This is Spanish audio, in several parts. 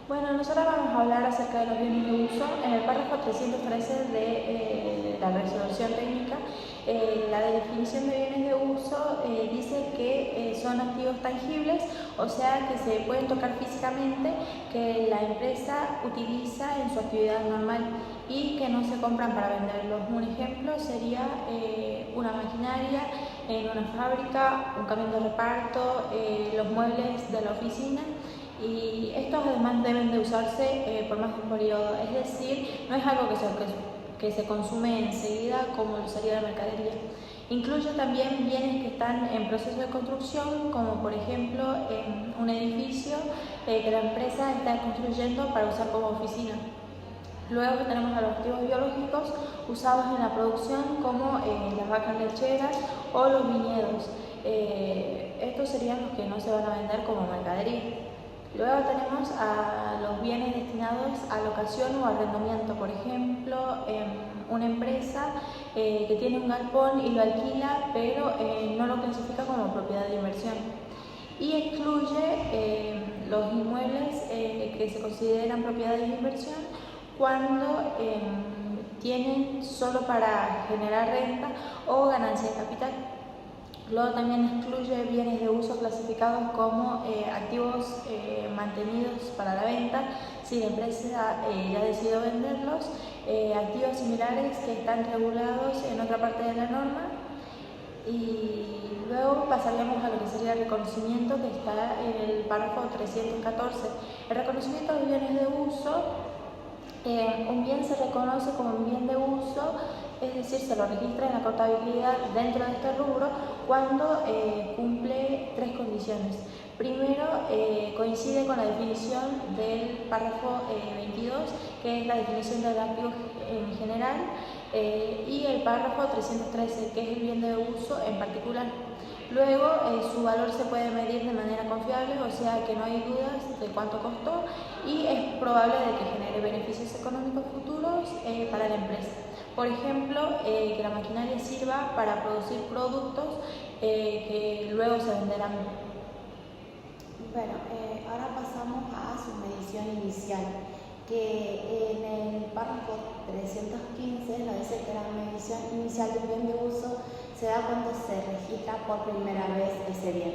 Bueno, nosotros vamos a hablar acerca de los bienes de uso. En el párrafo 313 de la resolución técnica, la definición de bienes de uso dice que son activos tangibles, o sea que se pueden tocar físicamente, que la empresa utiliza en su actividad normal y que no se compran para venderlos. Un ejemplo sería una maquinaria en una fábrica, un camión de reparto, los muebles de la oficina. Y estos además deben de usarse por más de un periodo, es decir, no es algo que se consume enseguida como lo sería la mercadería. Incluye también bienes que están en proceso de construcción, como por ejemplo un edificio que la empresa está construyendo para usar como oficina. Luego tenemos a los activos biológicos usados en la producción, como las vacas lecheras o los viñedos. Estos serían los que no se van a vender como mercadería. Luego tenemos a los bienes destinados a locación o arrendamiento. Por ejemplo, una empresa que tiene un galpón y lo alquila, pero no lo clasifica como propiedad de inversión. Y excluye los inmuebles que se consideran propiedades de inversión cuando tienen solo para generar renta o ganancia de capital. Luego también excluye bienes de uso clasificados como activos mantenidos para la venta, si la empresa ya decidió venderlos, activos similares que están regulados en otra parte de la norma. Y luego pasaríamos a lo que sería el reconocimiento, que está en el párrafo 314. El reconocimiento de bienes de uso, un bien se reconoce como un bien de uso, es decir, se lo registra en la contabilidad dentro de este rubro cuando cumple tres condiciones. Primero, coincide con la definición del párrafo 22, que es la definición del activo en general, y el párrafo 313, que es el bien de uso en particular. Luego, su valor se puede medir de manera confiable, o sea que no hay dudas de cuánto costó y es probable de que genere beneficios económicos futuros para la empresa. Por ejemplo, que la maquinaria sirva para producir productos que luego se venderán. Bueno, ahora pasamos a su medición inicial, que en el párrafo 315 nos dice que la medición inicial del bien de uso se da cuando se registra por primera vez ese bien.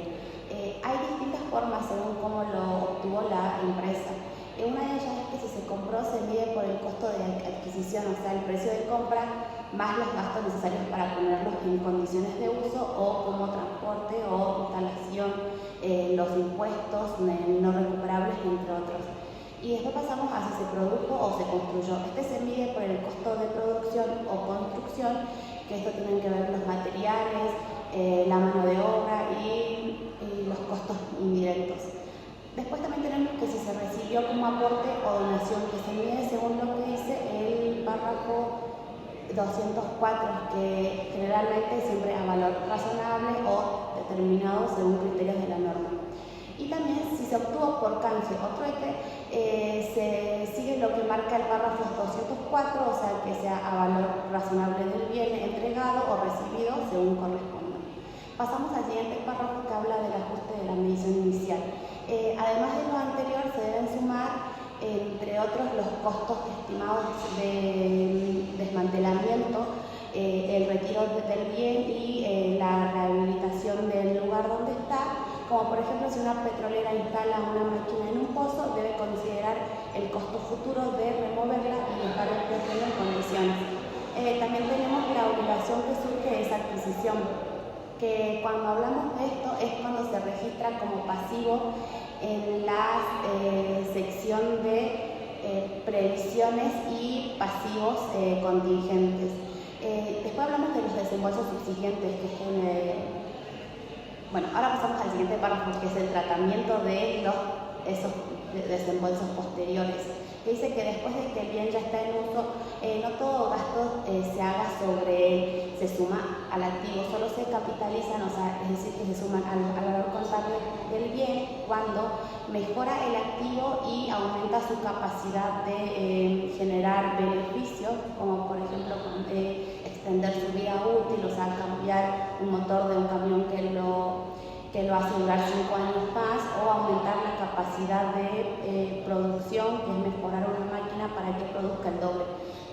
Hay distintas formas según cómo lo obtuvo la empresa. Una de ellas es que si se compró se mide por el costo de adquisición, o sea, el precio de compra más los gastos necesarios para ponerlos en condiciones de uso o como transporte o instalación, los impuestos no recuperables, entre otros. Y después pasamos a si se produjo o se construyó. Este se mide por el costo de producción o construcción, que esto tienen que ver los materiales, la mano de obra y los costos indirectos. Después también tenemos que si se recibió como aporte o donación, que se mide según lo que dice el párrafo 204, que generalmente siempre a valor razonable o determinado según criterios de la norma. Y también si se obtuvo por canje o trueque, se sigue lo que marca el párrafo 204, o sea que sea a valor razonable del bien entregado o recibido según corresponda. Pasamos al siguiente párrafo que habla del ajuste de la medición inicial. Además de lo anterior, se deben sumar, entre otros, los costos estimados de desmantelamiento, el retiro del bien y la rehabilitación del lugar donde está. Como por ejemplo, si una petrolera instala una máquina en un pozo, debe considerar el costo futuro de removerla y dejar el terreno en condiciones. También tenemos la obligación que surge de esa adquisición, que cuando hablamos de esto es cuando se registra como pasivo en la sección de previsiones y pasivos contingentes. Después hablamos de los desembolsos subsiguientes, que es bueno, ahora pasamos al siguiente párrafo, que es el tratamiento de esos desembolsos posteriores, que dice que después de que el bien ya está en uso, no todo gasto se haga sobre él, se suma al activo, solo se capitalizan, o sea, es decir, que se suman al valor contable del bien cuando mejora el activo y aumenta su capacidad de generar beneficios, como por ejemplo extender su vida útil, o sea, cambiar un motor de un camión que lo hace durar 5 años más, o aumentar la capacidad de producción produzca el doble.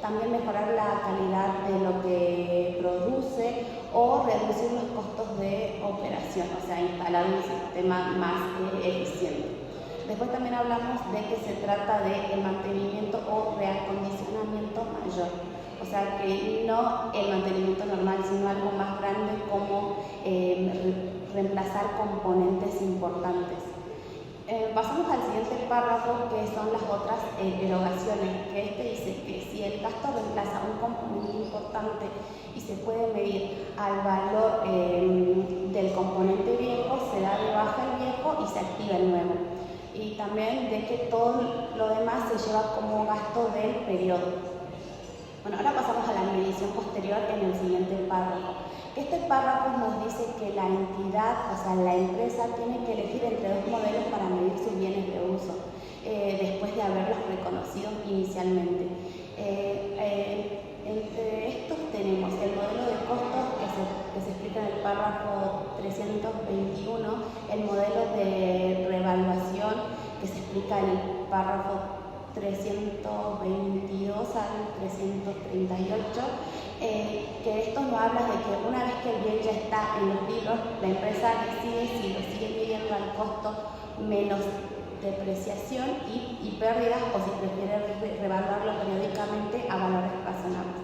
También mejorar la calidad de lo que produce o reducir los costos de operación, o sea, instalar un sistema más eficiente. Después también hablamos de que se trata de el mantenimiento o reacondicionamiento mayor, o sea que no el mantenimiento normal, sino algo más grande como reemplazar componentes importantes. Pasamos al siguiente párrafo, que son las otras erogaciones, que dice que si el gasto reemplaza un componente importante y se puede medir al valor del componente viejo, se da de baja el viejo y se activa el nuevo. Y también de que todo lo demás se lleva como gasto del periodo. Bueno, ahora pasamos a la medición posterior en el siguiente párrafo. Este párrafo nos dice que la entidad, o sea, la empresa, tiene que elegir entre dos modelos para medir sus bienes de uso, después de haberlos reconocido inicialmente. Entre estos tenemos el modelo de costos que se explica en el párrafo 321, el modelo de reevaluación que se explica en el párrafo 322 al 338, que esto nos habla de que una vez que el bien ya está en los libros, la empresa decide si lo sigue midiendo al costo menos depreciación y pérdidas, o si prefiere revaluarlo periódicamente a valores razonables.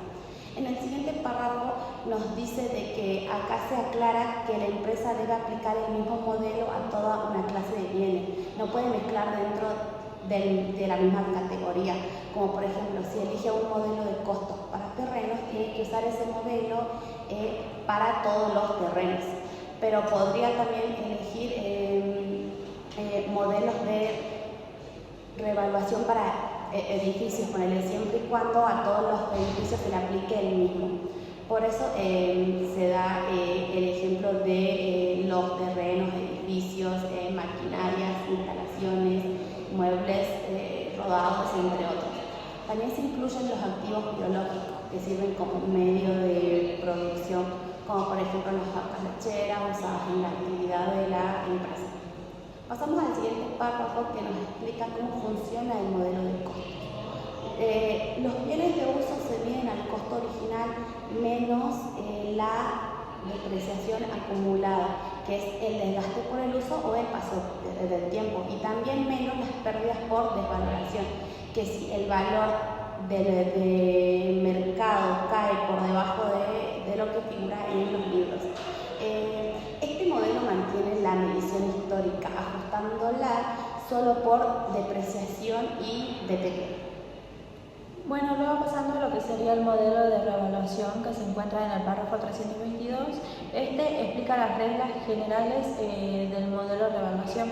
En el siguiente párrafo nos dice de que acá se aclara que la empresa debe aplicar el mismo modelo a toda una clase de bienes, no puede mezclar dentro de la misma categoría, como por ejemplo si elige un modelo de costos para terrenos, tiene que usar ese modelo para todos los terrenos, pero podría también elegir modelos de reevaluación para edificios, ponerle siempre y cuando a todos los edificios se le aplique el mismo. Por eso se da el ejemplo de los terrenos, edificios, maquinarias, instalaciones, muebles, rodados, entre otros. También se incluyen los activos biológicos que sirven como medio de producción, como por ejemplo las vacas lecheras usadas en la actividad de la empresa. Pasamos al siguiente párrafo, que nos explica cómo funciona el modelo de costos. Los bienes de uso se miden al costo original menos la depreciación acumulada, que es el desgaste por el uso o el paso del tiempo, y también menos las pérdidas por desvaloración, que si el valor del mercado cae por debajo de lo que figura en los libros. Este modelo mantiene la medición histórica, ajustándola solo por depreciación y deterioro. Bueno, luego pasando a lo que sería el modelo de revaluación que se encuentra en el párrafo 322, este explica las reglas generales del modelo de revaluación.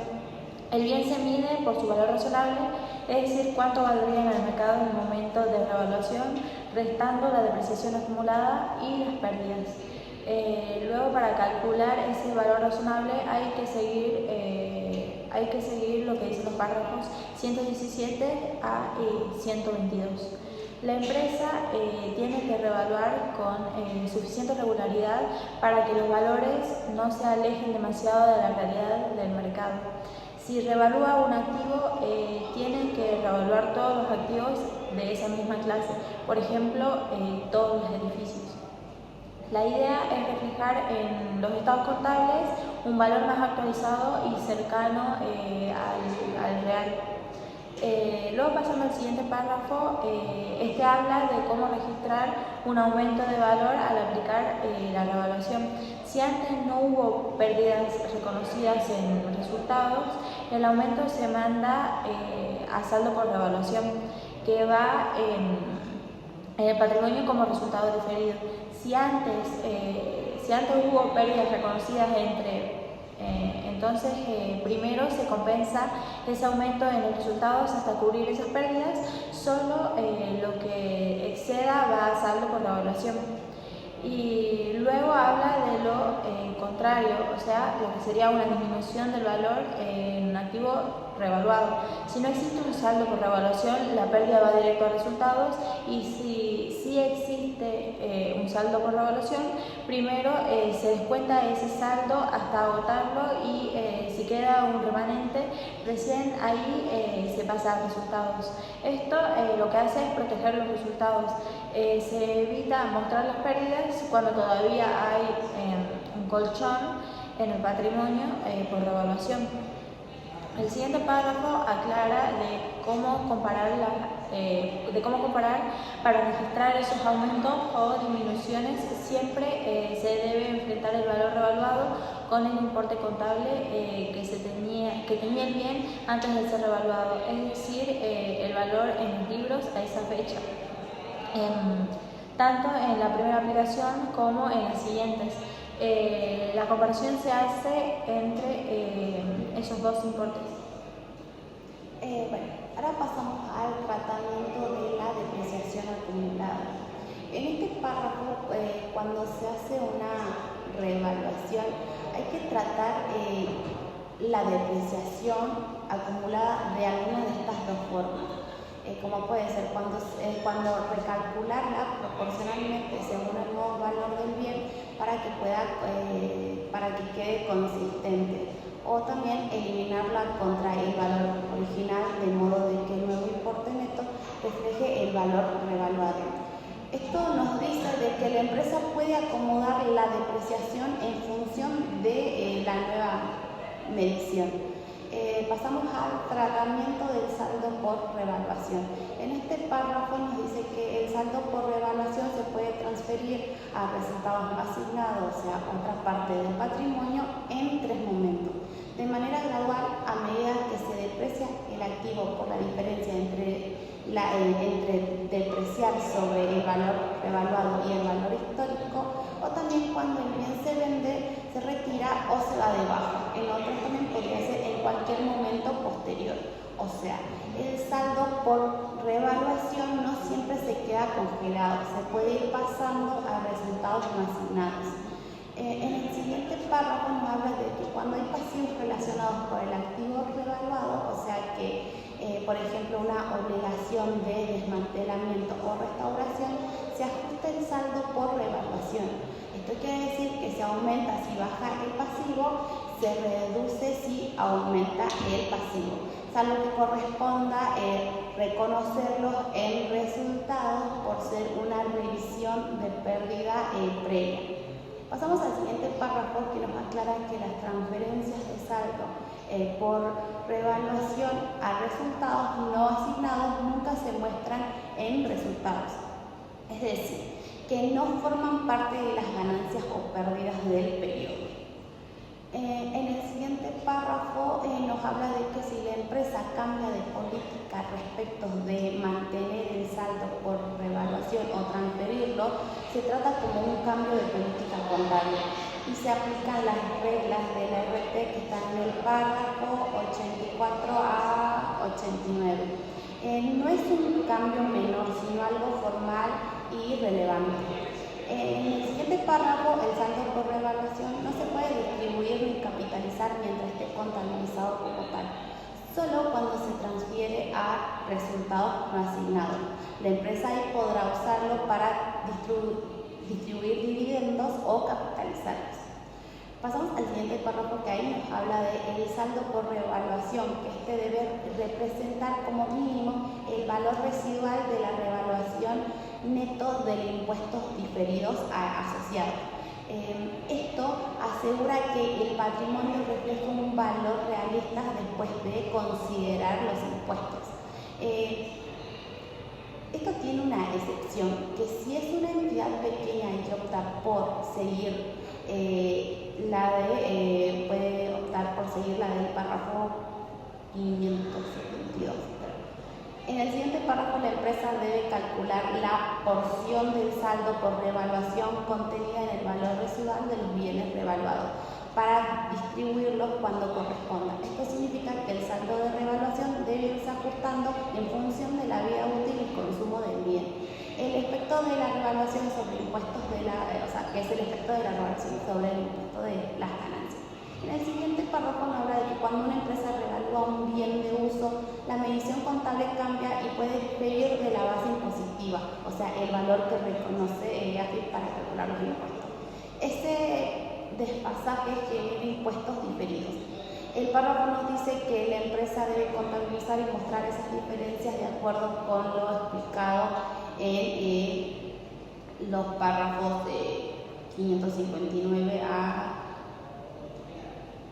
El bien se mide por su valor razonable, es decir, cuánto valdría en el mercado en el momento de revaluación, restando la depreciación acumulada y las pérdidas. Luego, para calcular ese valor razonable hay que seguir lo que dicen los párrafos 117 a 122. La empresa tiene que revaluar con suficiente regularidad para que los valores no se alejen demasiado de la realidad del mercado. Si revalúa un activo, tiene que revaluar todos los activos de esa misma clase, por ejemplo, todos los edificios. La idea es reflejar en los estados contables un valor más actualizado y cercano al real. Luego, pasando al siguiente párrafo, este habla de cómo registrar un aumento de valor al aplicar la revaluación. Si antes no hubo pérdidas reconocidas en los resultados, el aumento se manda a saldo por revaluación, que va en el patrimonio como resultado diferido. Si antes hubo pérdidas reconocidas entonces primero se compensa ese aumento en los resultados hasta cubrir esas pérdidas, solo lo que exceda va a saldo por revaluación. Y luego habla de lo contrario, o sea, lo que sería una disminución del valor en un activo revaluado. Si no existe un saldo por revaluación, la pérdida va directo a resultados, y si existe un saldo por revaluación, primero se descuenta ese saldo hasta agotarlo, y si queda un remanente, recién ahí se pasa a resultados. Esto lo que hace es proteger los resultados. Se evita mostrar las pérdidas cuando todavía hay un colchón en el patrimonio por revaluación. El siguiente párrafo aclara de cómo comparar para registrar esos aumentos o disminuciones. Siempre se debe enfrentar el valor revaluado con el importe contable que tenía el bien antes de ser revaluado, es decir, el valor en los libros a esa fecha, tanto en la primera aplicación como en las siguientes. La comparación se hace entre esos dos importes. Bueno, ahora pasamos al tratamiento de la depreciación acumulada. En este párrafo, cuando se hace una reevaluación, hay que tratar la depreciación acumulada de alguna de estas dos formas. Como puede ser cuando recalcularla proporcionalmente según el nuevo valor del bien para que quede consistente, o también eliminarla contra el valor original, de modo de que el nuevo importe neto refleje el valor revaluado. Esto nos dice de que la empresa puede acomodar la depreciación en función de la nueva medición. Pasamos al tratamiento del saldo por revaluación. En este párrafo nos dice que el saldo por revaluación se puede transferir a resultados no asignados, o sea, otra parte del patrimonio, en 3 momentos. De manera gradual, a medida que se deprecia el activo por la diferencia entre depreciar sobre el valor revaluado y el valor histórico, o también cuando el bien se vende, se retira o se da de baja. En otros también podría ser en cualquier momento posterior. O sea, el saldo por revaluación no siempre se queda congelado, se puede ir pasando a resultados no asignados. En el siguiente párrafo nos habla de que cuando hay pasivos relacionados con el activo revaluado, o sea que, por ejemplo, una obligación de desmantelamiento o restauración, se ajusta el saldo por revaluación. Esto quiere decir que si aumenta, si baja el pasivo, se reduce si aumenta el pasivo, salvo que corresponda reconocerlo en resultados por ser una revisión de pérdida previa. Pasamos al siguiente párrafo, que nos aclara que las transferencias de saldo por revaluación a resultados no asignados nunca se muestran en resultados. Es decir, que no forman parte de las ganancias o pérdidas del periodo. En el siguiente párrafo nos habla de que si la empresa cambia de política respecto de mantener el saldo por revaluación o transferirlo, se trata como un cambio de política contable y se aplican las reglas de la RT que están en el párrafo 84 a 89. No es un cambio menor, sino algo formal y relevante. En el siguiente párrafo, el saldo por revaluación no se puede distribuir ni capitalizar mientras esté contabilizado como tal, solo cuando se transfiere a resultados no asignados. La empresa ahí podrá usarlo para distribuir dividendos o capitalizarlos. Pasamos al siguiente párrafo, que ahí nos habla del saldo por revaluación, que este debe representar como mínimo el valor residual de la revaluación neto de impuestos diferidos asociados. Esto asegura que el patrimonio refleja un valor realista después de considerar los impuestos. Esto tiene una excepción, que si es una entidad pequeña y que opta por seguir puede optar por seguir la del párrafo 572. En el siguiente párrafo, la empresa debe calcular la porción del saldo por revaluación contenida en el valor residual de los bienes revaluados para distribuirlos cuando corresponda. Esto significa que el saldo de revaluación debe irse ajustando en función de la vida útil y consumo del bien. El efecto de la revaluación sobre impuestos que es el efecto de la revaluación sobre el impuesto de las ganancias. En el siguiente párrafo nos habla de que cuando una empresa revalúa un bien de uso, la medición contable cambia y puede diferir de la base impositiva, o sea, el valor que reconoce AFIP para calcular los impuestos. Este desfasaje genera impuestos diferidos. El párrafo nos dice que la empresa debe contabilizar y mostrar esas diferencias de acuerdo con lo explicado en los párrafos de 559 a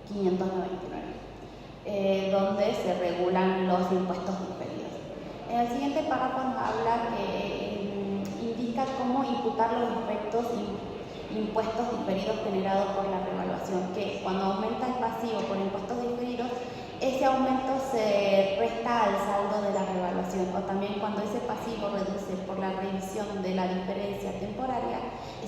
599, donde se regulan los impuestos diferidos. En el siguiente párrafo nos habla que indica cómo imputar los efectos impuestos diferidos generados por la revaluación, que cuando aumenta el pasivo por impuestos diferidos, ese aumento se resta al saldo de la revaluación, o también cuando ese pasivo reduce por la revisión de la diferencia temporaria,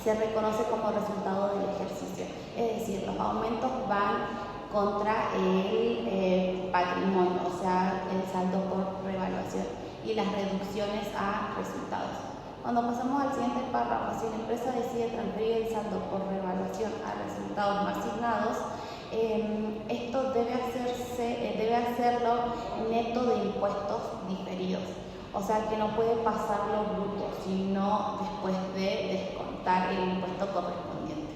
se reconoce como resultado del ejercicio. Es decir, los aumentos van contra el patrimonio, o sea, el saldo por revaluación, y las reducciones a resultados. Cuando pasamos al siguiente párrafo, si la empresa decide transferir el saldo por revaluación a resultados no asignados, esto debe hacerlo neto de impuestos diferidos, o sea que no puede pasarlo bruto, sino después de descontar el impuesto correspondiente.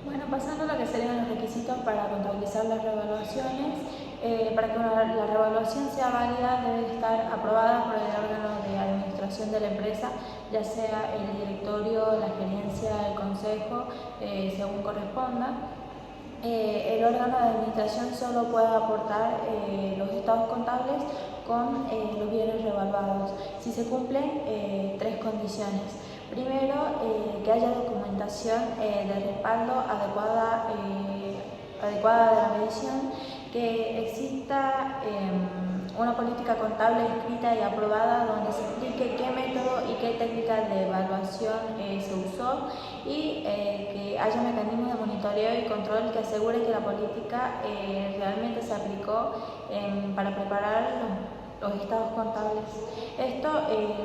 Bueno, pasando a lo que serían los requisitos para contabilizar las revaluaciones, para que la revaluación sea válida debe estar aprobada por el órgano de administración de la empresa, ya sea el directorio, la gerencia, el consejo, según corresponda. El órgano de administración solo puede aportar los estados contables con los bienes revaluados si se cumplen tres condiciones. Primero, que haya documentación de respaldo adecuada de la medición, que exista una política contable escrita y aprobada donde se explique qué método y qué técnica de evaluación se usó, y que haya mecanismos de monitoreo y control que asegure que la política realmente se aplicó para preparar los estados contables. Esto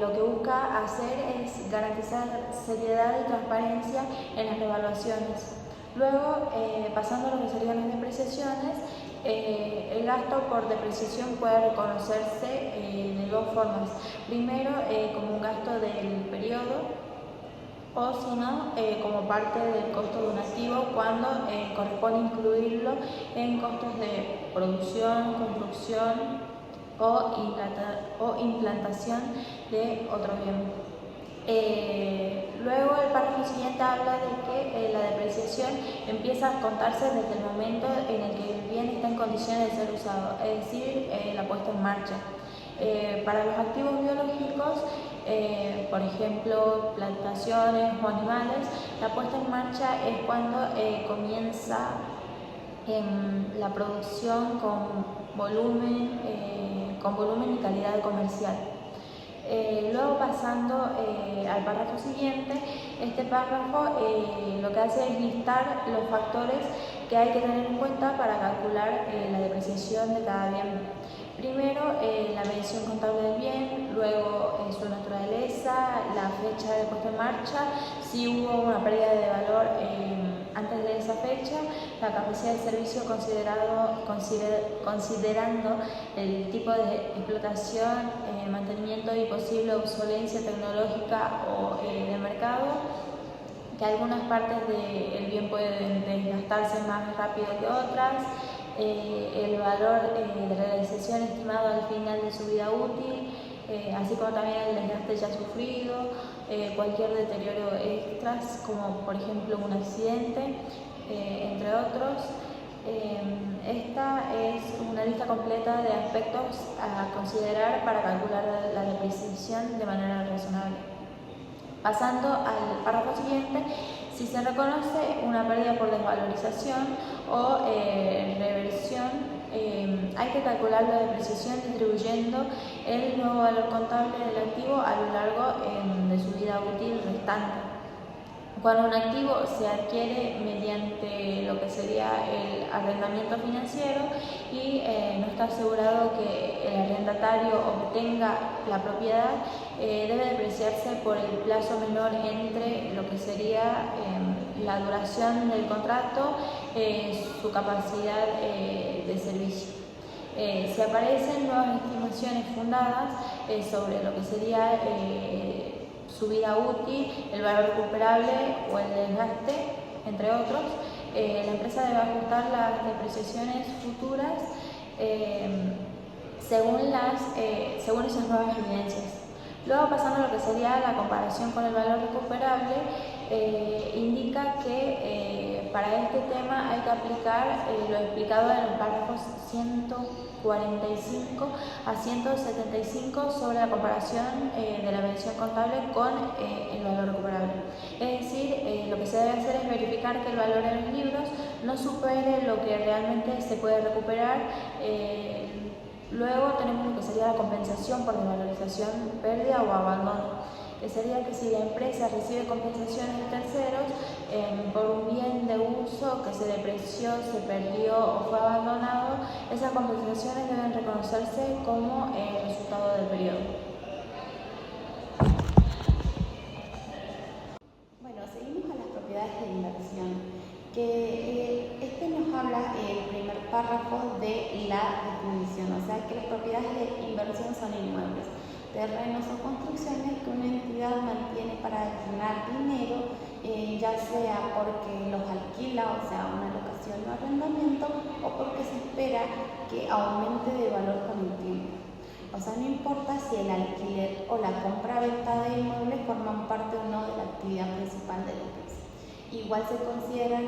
lo que busca hacer es garantizar seriedad y transparencia en las revaluaciones. Luego, pasando a lo que serían las depreciaciones, el gasto por depreciación puede reconocerse de dos formas. Primero, como un gasto del periodo, o si no, como parte del costo de un activo cuando corresponde incluirlo en costos de producción, construcción o implantación de otro bien. Luego el párrafo siguiente habla de que la depreciación empieza a contarse desde el momento en el que el bien está en condiciones de ser usado, es decir, la puesta en marcha. Para los activos biológicos, por ejemplo, plantaciones o animales, la puesta en marcha es cuando comienza la producción con volumen y calidad comercial. Luego, pasando al párrafo siguiente, este párrafo lo que hace es listar los factores que hay que tener en cuenta para calcular la depreciación de cada bien. Primero, la medición contable del bien, luego su naturaleza, la fecha de puesta en marcha, si hubo una pérdida de valor antes de esa fecha, la capacidad de servicio considerando el tipo de explotación, mantenimiento y posible obsolencia tecnológica o de mercado, que algunas partes del bien pueden desgastarse más rápido que otras, el valor de realización estimado al final de su vida útil, así como también el desgaste ya sufrido, cualquier deterioro extras, como por ejemplo un accidente, entre otros. Esta es una lista completa de aspectos a considerar para calcular la depreciación de manera razonable. Pasando al párrafo siguiente, si se reconoce una pérdida por desvalorización o reversión, hay que calcular la depreciación distribuyendo el nuevo valor contable del activo a lo largo de su vida útil restante. Cuando un activo se adquiere mediante lo que sería el arrendamiento financiero y no está asegurado que el arrendatario obtenga la propiedad, debe depreciarse por el plazo menor entre lo que sería la duración del contrato, su capacidad de servicio. Si aparecen nuevas estimaciones fundadas sobre lo que sería su vida útil, el valor recuperable o el desgaste, entre otros, la empresa debe ajustar las depreciaciones futuras según esas nuevas evidencias. Luego, pasando a lo que sería la comparación con el valor recuperable, indica que para este tema hay que aplicar lo explicado en los párrafos 145 a 175 sobre la comparación de la medición contable con el valor recuperable. Es decir, lo que se debe hacer es verificar que el valor en los libros no supere lo que realmente se puede recuperar. Luego tenemos lo que sería la compensación por desvalorización, pérdida o abandono, que sería que si la empresa recibe compensaciones de terceros por un bien de uso que se depreció, se perdió o fue abandonado, esas compensaciones deben reconocerse como resultado del periodo. Bueno, seguimos a las propiedades de inversión, que este nos habla el primer párrafo de la definición, o sea que las propiedades de inversión son inmuebles, terrenos o construcciones que una entidad mantiene para ganar dinero, ya sea porque los alquila, o sea una locación o arrendamiento, o porque se espera que aumente de valor con el tiempo. O sea, no importa si el alquiler o la compra-venta de inmuebles forman parte o no de la actividad principal de la empresa. Igual se consideran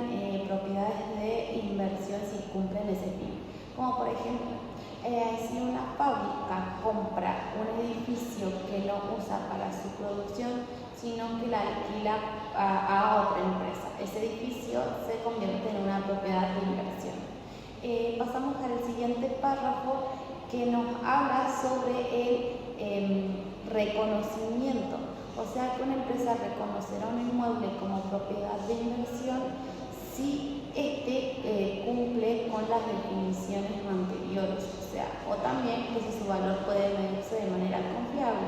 propiedades de inversión si cumplen ese fin. Como por ejemplo, si una fábrica compra un edificio que no usa para su producción, sino que la alquila a otra empresa, ese edificio se convierte en una propiedad de inversión. Pasamos al siguiente párrafo, que nos habla sobre el reconocimiento. O sea que una empresa reconocerá un inmueble como propiedad de inversión si éste cumple con las definiciones anteriores, o también que si su valor puede medirse de manera confiable.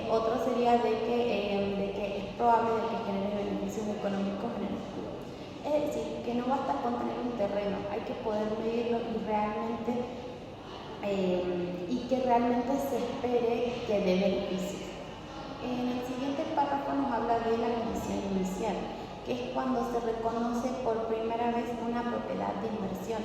Otro sería de que es probable de que genere beneficios económicos en el futuro. Es decir, que no basta con tener un terreno, hay que poder medirlo y que realmente se espere que dé beneficios. En el siguiente párrafo nos habla de la medición inicial, que es cuando se reconoce por primera vez una propiedad de inversión.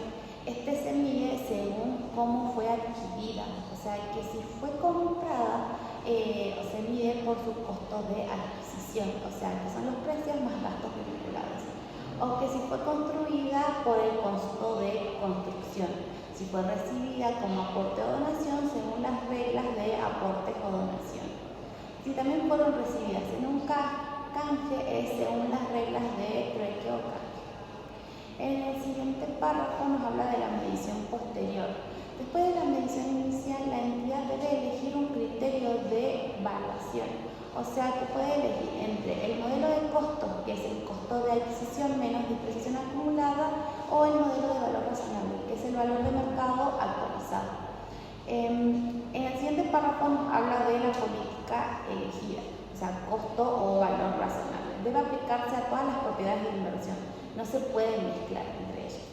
Este se mide según cómo fue adquirida, o sea que si fue comprada, se mide por su costo de adquisición, o sea que son los precios más gastos vinculados. O que si fue construida por el costo de construcción, si fue recibida como aporte o donación según las reglas de aporte o donación. Si también fueron recibidas en un canje, es según las reglas de trueque o canje. En el siguiente párrafo nos habla de la medición posterior. Después de la medición inicial, la entidad debe elegir un criterio de evaluación. O sea que puede elegir entre el modelo de costos, que es el costo de adquisición menos depreciación acumulada, o el modelo de valor razonable, que es el valor de mercado actualizado. En el siguiente párrafo nos habla de la política elegida, o sea, costo o valor razonable. Debe aplicarse a todas las propiedades de inversión, no se pueden mezclar entre ellas.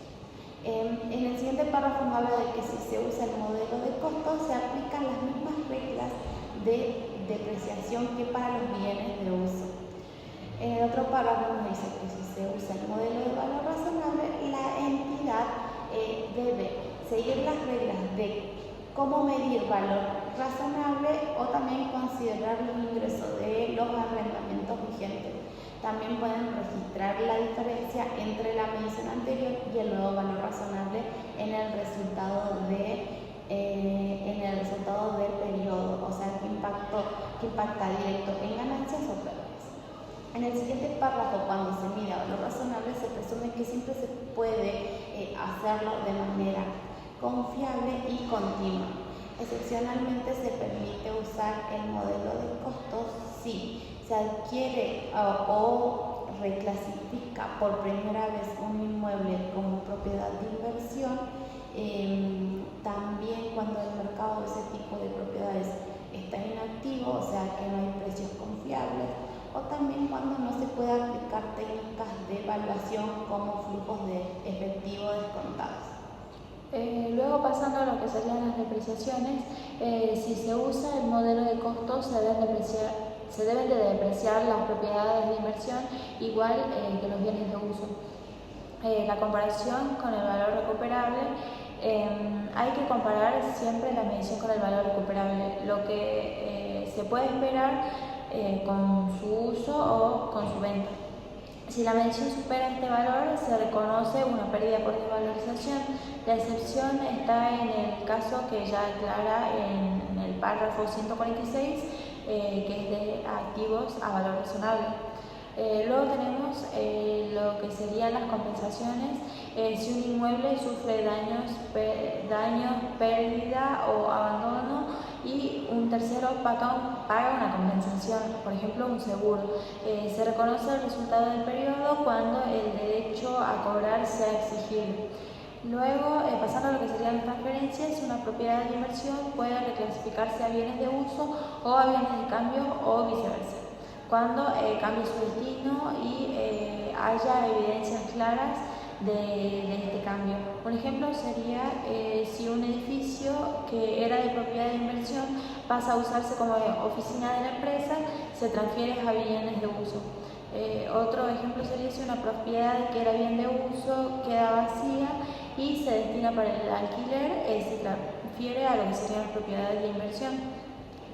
En el siguiente párrafo nos habla de que si se usa el modelo de costo, se aplican las mismas reglas de depreciación que para los bienes de uso. En el otro párrafo nos dice que si se usa el modelo de valor razonable, la entidad debe seguir las reglas de cómo medir valor razonable o también considerar los ingresos de los arrendamientos vigentes. También pueden registrar la diferencia entre la medición anterior y el nuevo valor razonable en el resultado del periodo, o sea, que impacta directo en ganancias o pérdidas. En el siguiente párrafo, cuando se mide valor razonable, se presume que siempre se puede hacerlo de manera confiable y continua. Excepcionalmente se permite usar el modelo de costos si se adquiere o reclasifica por primera vez un inmueble como propiedad de inversión, también cuando el mercado de ese tipo de propiedades está inactivo, o sea que no hay precios confiables, o también cuando no se puede aplicar técnicas de evaluación como flujos de efectivo descontados. Luego, pasando a lo que serían las depreciaciones, si se usa el modelo de costos, se deben de depreciar las propiedades de inversión igual que los bienes de uso. La comparación con el valor recuperable, hay que comparar siempre la medición con el valor recuperable, lo que se puede esperar con su uso o con su venta. Si la medición supera este valor, se reconoce una pérdida por desvalorización. La excepción está en el caso que ya aclara en el párrafo 146, que es de activos a valor razonable. Luego tenemos lo que serían las compensaciones. Si un inmueble sufre daños, pérdida o abandono y un tercero paga una compensación, por ejemplo un seguro, se reconoce el resultado del periodo cuando el derecho a cobrar sea exigible. Luego, pasando a lo que serían las transferencias, una propiedad de inversión puede reclasificarse a bienes de uso o a bienes de cambio o viceversa, cuando cambie su destino y haya evidencias claras de este cambio. Un ejemplo sería si un edificio que era de propiedad de inversión pasa a usarse como oficina de la empresa, se transfiere a bienes de uso. Otro ejemplo sería si una propiedad que era bien de uso queda vacía y se destina para el alquiler, se transfiere a lo que serían las propiedades de inversión.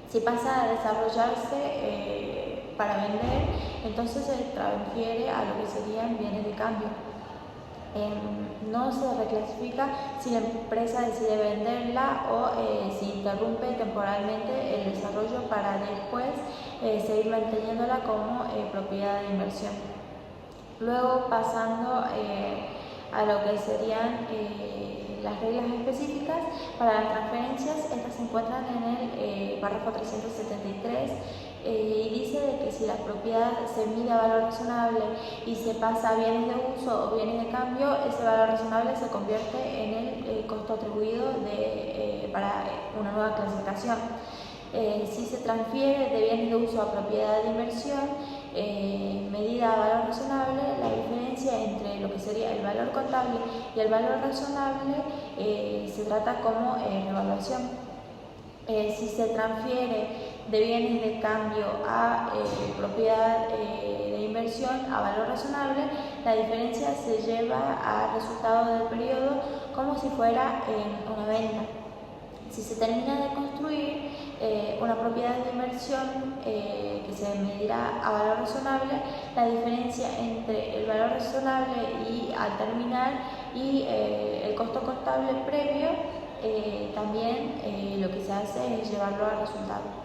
Si pasa a desarrollarse para vender, entonces se transfiere a lo que serían bienes de cambio. No se reclasifica si la empresa decide venderla o si interrumpe temporalmente el desarrollo para después seguir manteniéndola como propiedad de inversión. Luego, pasando a lo que serían las reglas específicas para las transferencias, estas se encuentran en el párrafo 373 y dice de que si la propiedad se mide a valor razonable y se pasa a bienes de uso o bienes de cambio, ese valor razonable se convierte en el costo atribuido para una nueva clasificación. Si se transfiere de bienes de uso a propiedad de inversión medida a valor razonable, la diferencia entre lo que sería el valor contable y el valor razonable se trata como revaluación. Si se transfiere de bienes de cambio a propiedad de inversión a valor razonable, la diferencia se lleva al resultado del periodo como si fuera una venta. Si se termina de construir una propiedad de inversión que se medirá a valor razonable, la diferencia entre el valor razonable y al terminar y el costo contable previo, también lo que se hace es llevarlo al resultado.